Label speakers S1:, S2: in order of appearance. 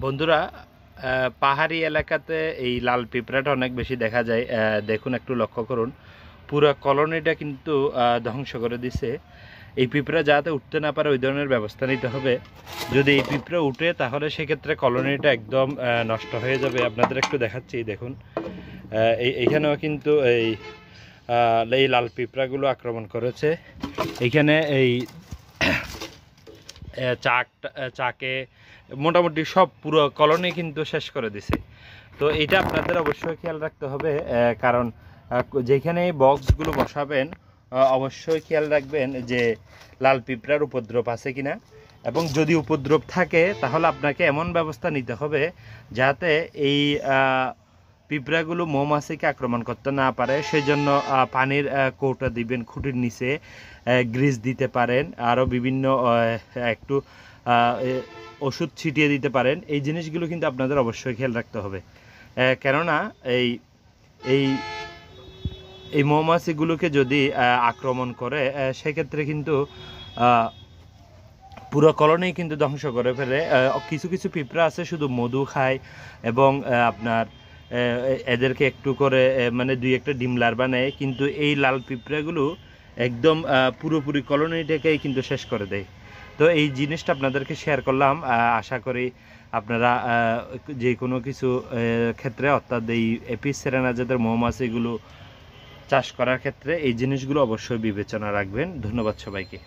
S1: বন্ধুরা, পাহাড়ি এলাকাতে এই লাল পিঁপড়াটা অনেক বেশি দেখা যায়। দেখুন, একটু লক্ষ্য করুন, পুরো কলোনিটা কিন্তু ধ্বংস করে দিছে। এই পিঁপড়া যাতে উঠতে না পারে ওই ধরনের ব্যবস্থা নিতে হবে। যদি এই পিঁপড়া উঠে তাহলে সেক্ষেত্রে কলোনিটা একদম নষ্ট হয়ে যাবে। আপনাদের একটু দেখাচ্ছি, দেখুন এইখানেও কিন্তু এই লাল পিঁপড়াগুলো আক্রমণ করেছে। এইখানে এই চাকে মোটামুটি সব পুরো কলোনি কিন্তু শেষ করে দিছে। তো এটা আপনাদের অবশ্যই খেয়াল রাখতে হবে, কারণ যেখানে বক্সগুলো বসাবেন অবশ্যই খেয়াল রাখবেন যে লাল পিঁপড়ার উপদ্রব আছে কিনা, এবং যদি উপদ্রব থাকে তাহলে আপনাকে এমন ব্যবস্থা নিতে হবে যাতে এই পিঁপড়াগুলো মৌমাছিকে আক্রমণ করতে না পারে। সেই জন্য পানির কৌটা দিবেন, খুঁটির নিচে গ্রিজ দিতে পারেন, আরও বিভিন্ন একটু ওষুধ ছিটিয়ে দিতে পারেন। এই জিনিসগুলো কিন্তু আপনাদের অবশ্যই খেয়াল রাখতে হবে, কেননা এই এই এই মৌমাছিগুলোকে যদি আক্রমণ করে সেক্ষেত্রে কিন্তু পুরো কলোনি কিন্তু ধ্বংস করে ফেলে। কিছু কিছু পিঁপড়া আছে শুধু মধু খায়, এবং আপনার এদেরকে একটু করে মানে দুই একটা ডিম লার্ভা নেয়, কিন্তু এই লাল পিঁপড়াগুলো একদম পুরোপুরি কলোনিটাকেই কিন্তু শেষ করে দেয়। তো এই জিনিসটা আপনাদেরকে শেয়ার করলাম। আশা করি আপনারা যে কোনো কিছু ক্ষেত্রে, অর্থাৎ এই এপিস সেরানাজেদের মৌমাছিগুলো চাষ করার ক্ষেত্রে এই জিনিসগুলো অবশ্যই বিবেচনা রাখবেন। ধন্যবাদ সবাইকে।